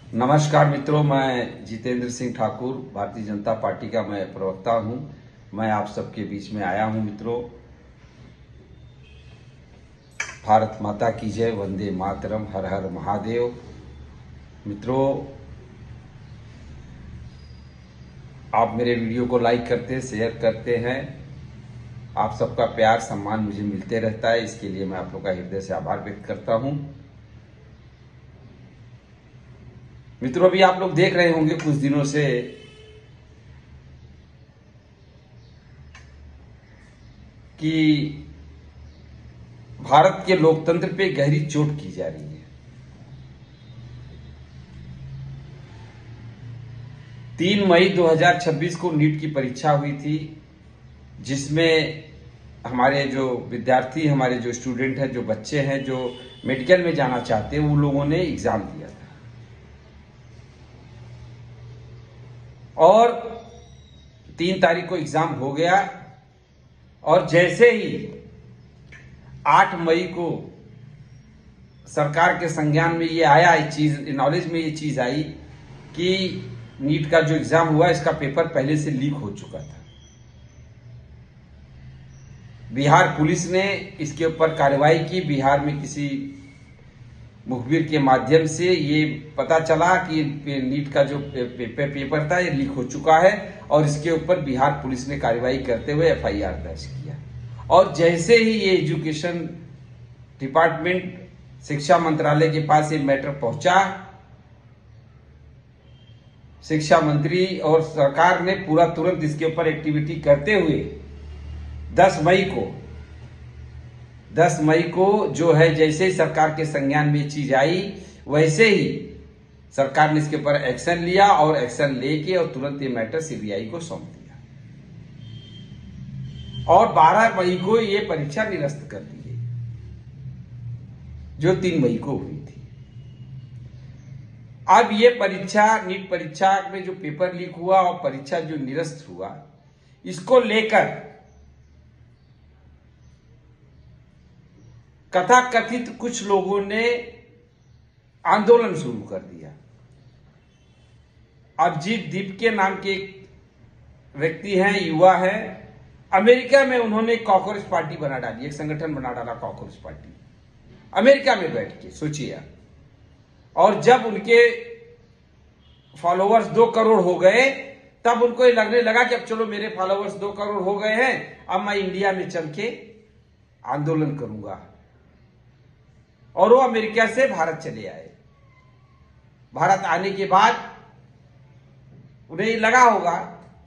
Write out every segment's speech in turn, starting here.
नमस्कार मित्रों, मैं जितेंद्र सिंह ठाकुर, भारतीय जनता पार्टी का मैं प्रवक्ता हूं। मैं आप सबके बीच में आया हूं मित्रों। भारत माता की जय, वंदे मातरम, हर हर महादेव। मित्रों, आप मेरे वीडियो को लाइक करते, शेयर करते हैं। आप सबका प्यार सम्मान मुझे मिलते रहता है, इसके लिए मैं आप लोग का हृदय से आभार व्यक्त करता हूं। मित्रों, अभी आप लोग देख रहे होंगे कुछ दिनों से कि भारत के लोकतंत्र पे गहरी चोट की जा रही है। 3 मई 2026 को नीट की परीक्षा हुई थी, जिसमें हमारे जो विद्यार्थी, हमारे जो स्टूडेंट हैं, जो बच्चे हैं, जो मेडिकल में जाना चाहते हैं, उन लोगों ने एग्जाम दिया था। और 3 तारीख को एग्जाम हो गया और जैसे ही 8 मई को सरकार के संज्ञान में ये आया, ये चीज नॉलेज में ये चीज आई कि नीट का जो एग्जाम हुआ, इसका पेपर पहले से लीक हो चुका था। बिहार पुलिस ने इसके ऊपर कार्रवाई की। बिहार में किसी मुखबिर के माध्यम से ये पता चला कि नीट का जो पेपर था, ये लीक हो चुका है और इसके ऊपर बिहार पुलिस ने कार्रवाई करते हुए एफआईआर दर्ज किया। और जैसे ही ये एजुकेशन डिपार्टमेंट, शिक्षा मंत्रालय के पास ये मैटर पहुंचा, शिक्षा मंत्री और सरकार ने पूरा तुरंत इसके ऊपर एक्टिविटी करते हुए 10 मई को जो है, जैसे ही सरकार के संज्ञान में चीज आई, वैसे ही सरकार ने इसके ऊपर एक्शन लिया और एक्शन लेके और तुरंत ये मैटर सीबीआई को सौंप दिया और 12 मई को ये परीक्षा निरस्त कर दी गई, जो 3 मई को हुई थी। अब ये परीक्षा, नीट परीक्षा में जो पेपर लीक हुआ और परीक्षा जो निरस्त हुआ, इसको लेकर कथाकथित कुछ लोगों ने आंदोलन शुरू कर दिया। अभिजीत दीपके नाम के एक व्यक्ति हैं, युवा हैं, अमेरिका में उन्होंने कॉकरोच पार्टी बना डाली, एक संगठन बना डाला कॉकरोच पार्टी, अमेरिका में बैठ के, सोचिए आप। और जब उनके फॉलोअर्स 2 करोड़ हो गए, तब उनको ये लगने लगा कि अब चलो मेरे फॉलोअर्स 2 करोड़ हो गए हैं, अब मैं इंडिया में चल के आंदोलन करूंगा। और वो अमेरिका से भारत चले आए। भारत आने के बाद उन्हें लगा होगा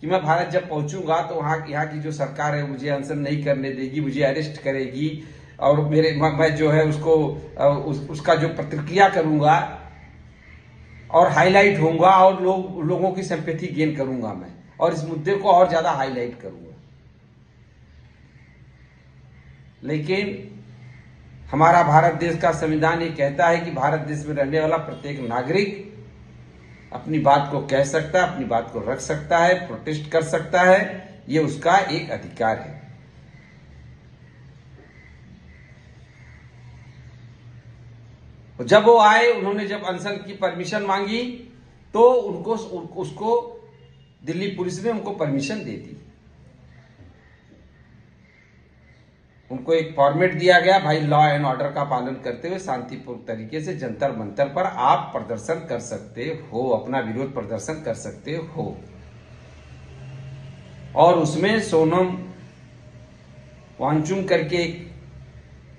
कि मैं भारत जब पहुंचूंगा तो यहाँ की जो सरकार है मुझे अनशन नहीं करने देगी, मुझे अरेस्ट करेगी और मैं जो है उसको उसका जो प्रतिक्रिया करूंगा और हाईलाइट होऊंगा और लोगों की सिंपैथी गेन करूंगा मैं, और इस मुद्दे को और ज्यादा हाईलाइट करूंगा। लेकिन हमारा भारत देश का संविधान ये कहता है कि भारत देश में रहने वाला प्रत्येक नागरिक अपनी बात को कह सकता है, अपनी बात को रख सकता है, प्रोटेस्ट कर सकता है, ये उसका एक अधिकार है। जब वो आए, उन्होंने जब अनशन की परमिशन मांगी तो उसको दिल्ली पुलिस ने उनको परमिशन दे दी। उनको एक फॉर्मेट दिया गया, भाई लॉ एंड ऑर्डर का पालन करते हुए शांतिपूर्ण तरीके से जंतर मंतर पर आप प्रदर्शन कर सकते हो, अपना विरोध प्रदर्शन कर सकते हो। और उसमें सोनम वांगचुक करके एक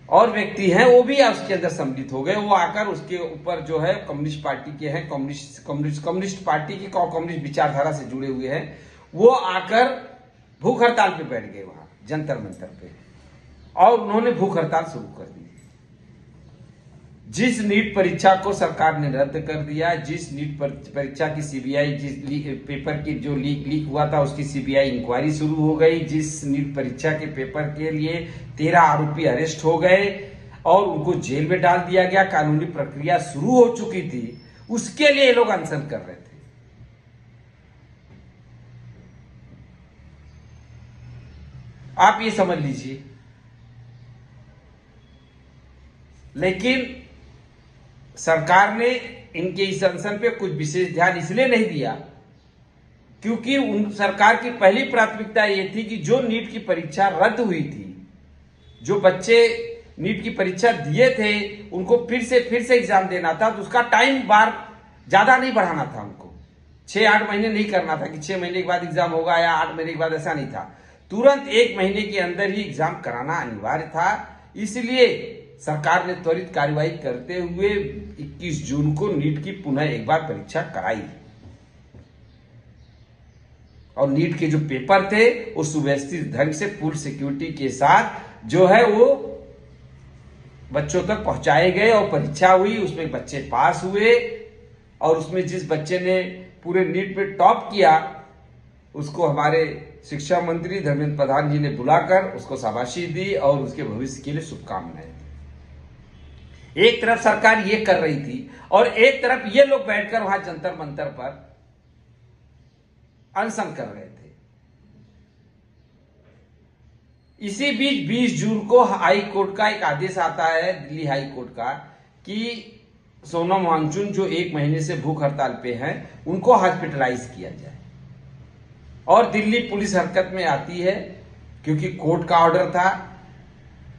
और व्यक्ति हैं, वो भी उसके अंदर सम्मिलित हो गए। वो आकर उसके ऊपर जो है कम्युनिस्ट पार्टी के हैं, कम्युनिस्ट पार्टी की कम्युनिस्ट विचारधारा से जुड़े हुए हैं, वो आकर भूख हड़ताल पे बैठ गए वहां जंतर मंतर पे, और उन्होंने भूख हड़ताल शुरू कर दी। जिस नीट परीक्षा को सरकार ने रद्द कर दिया, जिस नीट परीक्षा की सीबीआई, जिस पेपर की जो लीक हुआ था उसकी सीबीआई इंक्वायरी शुरू हो गई, जिस नीट परीक्षा के पेपर के लिए 13 आरोपी अरेस्ट हो गए और उनको जेल में डाल दिया गया, कानूनी प्रक्रिया शुरू हो चुकी थी, उसके लिए ये लोग अनशन कर रहे थे। आप ये समझ लीजिए। लेकिन सरकार ने इनके इस अनशन पे कुछ विशेष ध्यान इसलिए नहीं दिया क्योंकि उन सरकार की पहली प्राथमिकता ये थी कि जो नीट की परीक्षा रद्द हुई थी, जो बच्चे नीट की परीक्षा दिए थे उनको फिर से एग्जाम देना था, तो उसका टाइम बार ज्यादा नहीं बढ़ाना था। उनको 6-8 महीने नहीं करना था कि 6 महीने के बाद एग्जाम होगा या 8 महीने के बाद, ऐसा नहीं था। तुरंत 1 महीने के अंदर ही एग्जाम कराना अनिवार्य था। इसलिए सरकार ने त्वरित कार्रवाई करते हुए 21 जून को नीट की पुनः एक बार परीक्षा कराई और नीट के जो पेपर थे वो सुव्यवस्थित ढंग से फुल सिक्योरिटी के साथ जो है वो बच्चों तक पहुंचाए गए और परीक्षा हुई। उसमें बच्चे पास हुए और उसमें जिस बच्चे ने पूरे नीट में टॉप किया उसको हमारे शिक्षा मंत्री धर्मेंद्र प्रधान जी ने बुलाकर उसको शाबाशी दी और उसके भविष्य के लिए शुभकामनाएं दी। एक तरफ सरकार ये कर रही थी और एक तरफ ये लोग बैठकर वहां जंतर मंतर पर अनशन कर रहे थे। इसी बीच 20 जून को हाई कोर्ट का एक आदेश आता है, दिल्ली हाई कोर्ट का, कि सोनम वांगचुक जो 1 महीने से भूख हड़ताल पे हैं उनको हॉस्पिटलाइज किया जाए। और दिल्ली पुलिस हरकत में आती है क्योंकि कोर्ट का ऑर्डर था,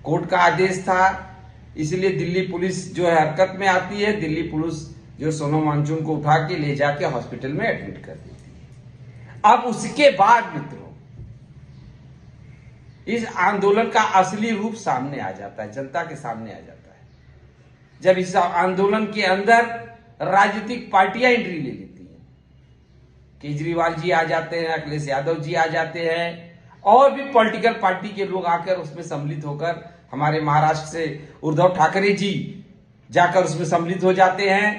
कोर्ट का आदेश था, इसलिए दिल्ली पुलिस जो है हरकत में आती है। दिल्ली पुलिस जो सोनम वांगचुक को उठा के ले जाके हॉस्पिटल में एडमिट कर देती है। अब उसके बाद मित्रों इस आंदोलन का असली रूप सामने आ जाता है, जनता के सामने आ जाता है, जब इस आंदोलन के अंदर राजनीतिक पार्टियां एंट्री ले लेती हैं। केजरीवाल जी आ जाते हैं, अखिलेश यादव जी आ जाते हैं और भी पॉलिटिकल पार्टी के लोग आकर उसमें सम्मिलित होकर, हमारे महाराष्ट्र से उद्धव ठाकरे जी जाकर उसमें सम्मिलित हो जाते हैं।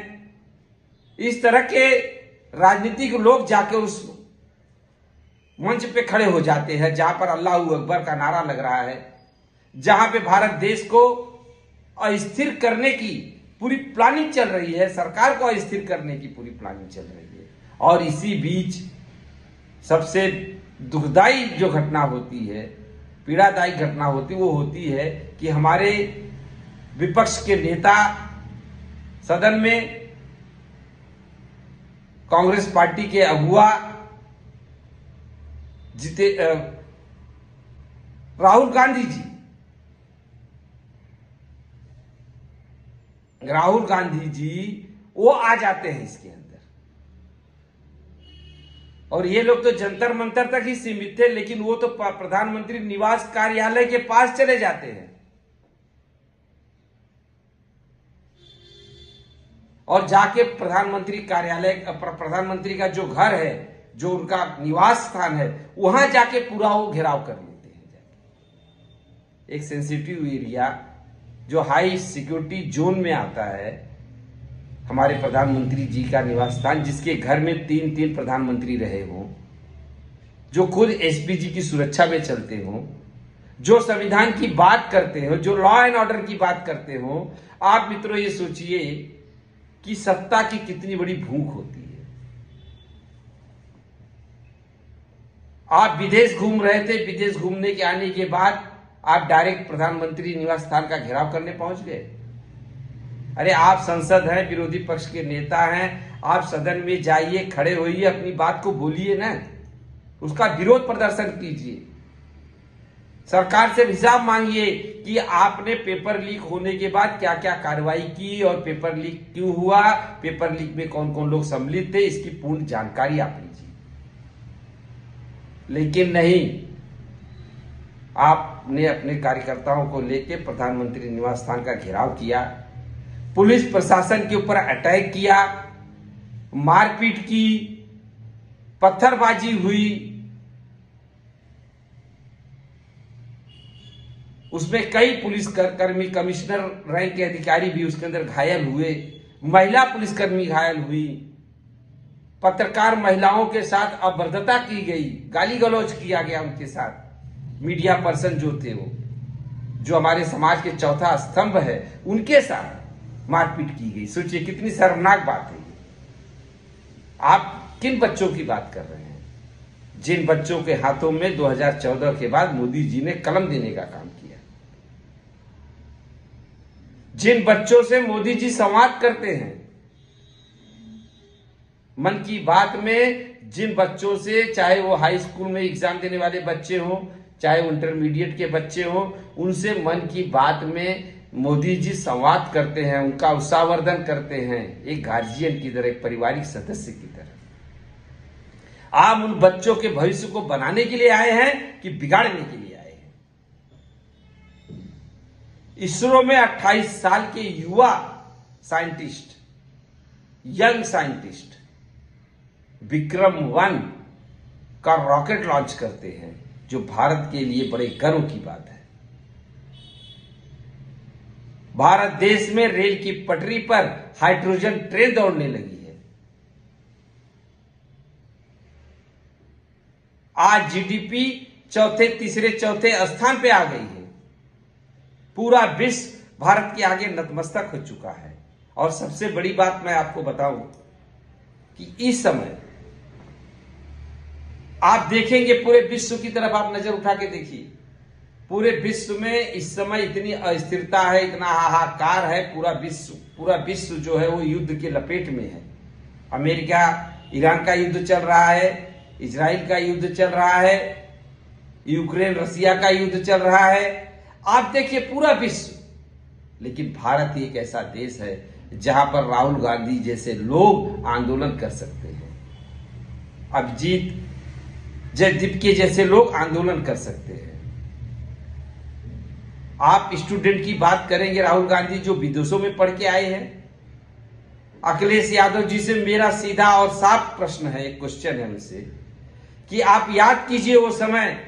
इस तरह के राजनीतिक लोग जाकर उस मंच पे खड़े हो जाते हैं जहां पर अल्लाह अकबर का नारा लग रहा है, जहां पे भारत देश को अस्थिर करने की पूरी प्लानिंग चल रही है, सरकार को अस्थिर करने की पूरी प्लानिंग चल रही है। और इसी बीच सबसे दुखदाई जो घटना होती है, पीड़ादायी घटना होती, वो होती है कि हमारे विपक्ष के नेता सदन में, कांग्रेस पार्टी के अगुआ राहुल गांधी जी वो आ जाते हैं इसके अंदर। और ये लोग तो जंतर मंतर तक ही सीमित थे, लेकिन वो तो प्रधानमंत्री निवास कार्यालय के पास चले जाते हैं और जाके प्रधानमंत्री कार्यालय, प्रधानमंत्री का जो घर है, जो उनका निवास स्थान है, वहां जाके पूरा वो घेराव कर लेते हैं। जाके एक सेंसिटिव एरिया जो हाई सिक्योरिटी जोन में आता है, हमारे प्रधानमंत्री जी का निवास स्थान, जिसके घर में 3 प्रधानमंत्री रहे हों, जो खुद एसपीजी की सुरक्षा में चलते हों, जो संविधान की बात करते हो, जो लॉ एंड ऑर्डर की बात करते हो। आप मित्रों ये सोचिए कि सत्ता की कितनी बड़ी भूख होती है। आप विदेश घूम रहे थे, विदेश घूमने के आने के बाद आप डायरेक्ट प्रधानमंत्री निवास स्थान का घेराव करने पहुंच गए। अरे आप संसद हैं, विरोधी पक्ष के नेता हैं, आप सदन में जाइए, खड़े होइए, अपनी बात को बोलिए ना, उसका विरोध प्रदर्शन कीजिए, सरकार से हिसाब मांगिए कि आपने पेपर लीक होने के बाद क्या क्या कार्रवाई की और पेपर लीक क्यों हुआ, पेपर लीक में कौन कौन लोग सम्मिलित थे, इसकी पूर्ण जानकारी आप लीजिए। लेकिन नहीं, आपने अपने कार्यकर्ताओं को लेकर प्रधानमंत्री निवास स्थान का घेराव किया, पुलिस प्रशासन के ऊपर अटैक किया, मारपीट की, पत्थरबाजी हुई, उसमें कई पुलिसकर्मी, कमिश्नर रैंक के अधिकारी भी उसके अंदर घायल हुए, महिला पुलिसकर्मी घायल हुई, पत्रकार महिलाओं के साथ अभद्रता की गई, गाली गलौज किया गया उनके साथ, मीडिया पर्सन जो थे वो, जो हमारे समाज के चौथा स्तंभ है, उनके साथ मारपीट की गई। सोचिए कितनी शर्मनाक बात है ये। आप किन बच्चों की बात कर रहे हैं? जिन बच्चों के हाथों में 2014 के बाद मोदी जी ने कलम देने का काम किया। जिन बच्चों से मोदी जी संवाद करते हैं, मन की बात में जिन बच्चों से, चाहे वो हाई स्कूल में एग्जाम देने वाले बच्चे हों, चाहे वो इंटरमीडिएट के बच्चे हों, उनसे मन की बात में मोदी जी संवाद करते हैं, उनका उत्साहवर्धन करते हैं, एक गार्जियन की तरह, एक पारिवारिक सदस्य की तरह। आप उन बच्चों के भविष्य को बनाने के लिए आए हैं कि बिगाड़ने के लिए आए हैं? इसरो में 28 साल के युवा साइंटिस्ट, यंग साइंटिस्ट विक्रम-1 का रॉकेट लॉन्च करते हैं, जो भारत के लिए बड़े गर्व की बात है। भारत देश में रेल की पटरी पर हाइड्रोजन ट्रेन दौड़ने लगी है। आज जीडीपी तीसरे चौथे स्थान पे आ गई है। पूरा विश्व भारत के आगे नतमस्तक हो चुका है। और सबसे बड़ी बात मैं आपको बताऊं कि इस समय आप देखेंगे, पूरे विश्व की तरफ आप नजर उठा के देखिए, पूरे विश्व में इस समय इतनी अस्थिरता है, इतना हाहाकार है। पूरा विश्व जो है वो युद्ध के लपेट में है। अमेरिका ईरान का युद्ध चल रहा है, इजराइल का युद्ध चल रहा है, यूक्रेन रसिया का युद्ध चल रहा है। आप देखिए पूरा विश्व। लेकिन भारत एक ऐसा देश है जहां पर राहुल गांधी जैसे लोग आंदोलन कर सकते हैं, अभिजीत जयदीप के जैसे लोग आंदोलन कर सकते हैं। आप स्टूडेंट की बात करेंगे, राहुल गांधी जो विदेशों में पढ़ के आए हैं। अखिलेश यादव जी से मेरा सीधा और साफ प्रश्न है, एक क्वेश्चन है उनसे, कि आप याद कीजिए वो समय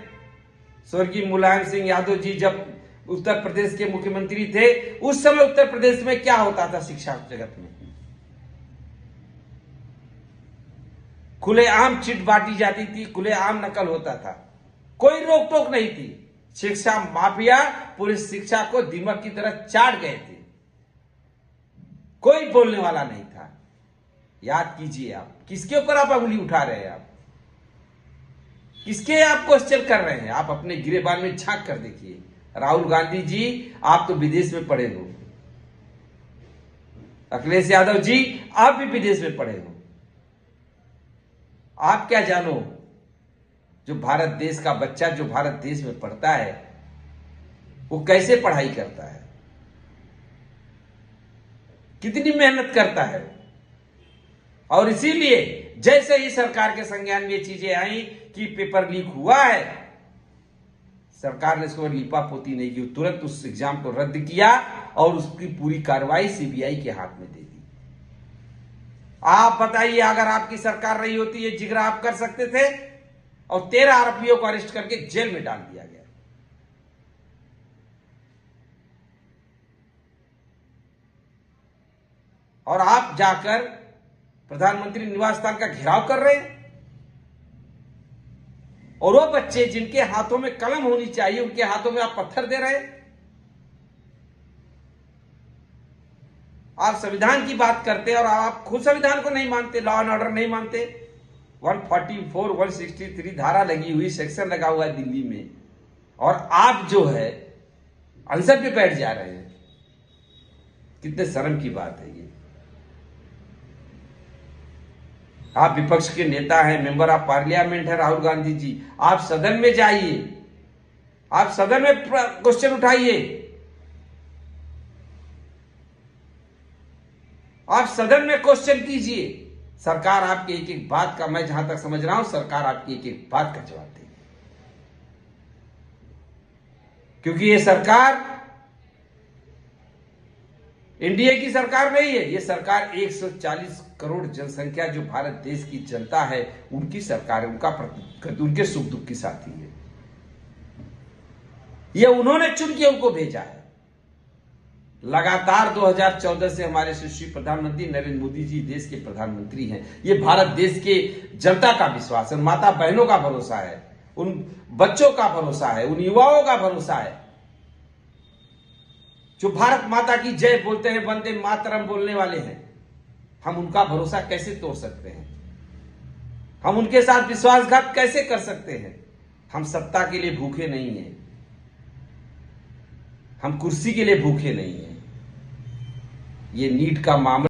स्वर्गीय मुलायम सिंह यादव जी जब उत्तर प्रदेश के मुख्यमंत्री थे, उस समय उत्तर प्रदेश में क्या होता था शिक्षा जगत में? खुलेआम चिट बांटी जाती थी, खुलेआम नकल होता था, कोई रोक टोक नहीं थी। शिक्षा माफिया पूरी शिक्षा को दीमक की तरह चाट गए थे, कोई बोलने वाला नहीं था। याद कीजिए आप, किसके ऊपर आप उंगली उठा रहे हैं? आप किसके आप क्वेश्चन कर रहे हैं? आप अपने गिरेबान में झांक कर देखिए। राहुल गांधी जी, आप तो विदेश में पढ़े हो। अखिलेश यादव जी, आप भी विदेश में पढ़े हो। आप क्या जानो? जो भारत देश का बच्चा जो भारत देश में पढ़ता है वो कैसे पढ़ाई करता है, कितनी मेहनत करता है। और इसीलिए जैसे ही सरकार के संज्ञान में ये चीजें आई कि पेपर लीक हुआ है, सरकार ने इसको लिपापोती नहीं की, तुरंत उस एग्जाम को रद्द किया और उसकी पूरी कार्रवाई सीबीआई के हाथ में दे दी। आप बताइए, अगर आपकी सरकार रही होती ये जिगरा आप कर सकते थे? और 13 आरोपियों को अरेस्ट करके जेल में डाल दिया गया। और आप जाकर प्रधानमंत्री निवास स्थान का घेराव कर रहे हैं। और वो बच्चे जिनके हाथों में कलम होनी चाहिए, उनके हाथों में आप पत्थर दे रहे हैं। आप संविधान की बात करते हैं और आप खुद संविधान को नहीं मानते, लॉ एंड ऑर्डर नहीं मानते। 144, 163 धारा लगी हुई, सेक्शन लगा हुआ है दिल्ली में, और आप जो है आंसर पे बैठ जा रहे हैं। कितने शर्म की बात है ये। आप विपक्ष के नेता हैं, मेंबर ऑफ पार्लियामेंट है राहुल गांधी जी, आप सदन में जाइए, आप सदन में क्वेश्चन उठाइए, आप सदन में क्वेश्चन कीजिए। सरकार आपकी एक एक बात का, मैं जहां तक समझ रहा हूं, सरकार आपकी एक एक बात का जवाब देगी। क्योंकि ये सरकार इंडिया की सरकार नहीं है, ये सरकार 140 करोड़ जनसंख्या जो भारत देश की जनता है उनकी सरकार है, उनके सुख दुख की साथी है। ये उन्होंने चुन के उनको भेजा है। लगातार 2014 से हमारे यशस्वी प्रधानमंत्री नरेंद्र मोदी जी देश के प्रधानमंत्री हैं। ये भारत देश के जनता का विश्वास है, माता बहनों का भरोसा है, उन बच्चों का भरोसा है, उन युवाओं का भरोसा है जो भारत माता की जय बोलते हैं, वंदे मातरम बोलने वाले हैं। हम उनका भरोसा कैसे तोड़ सकते हैं? हम उनके साथ विश्वासघात कैसे कर सकते हैं? हम सत्ता के लिए भूखे नहीं हैं, हम कुर्सी के लिए भूखे नहीं हैं, ये नीट का मामला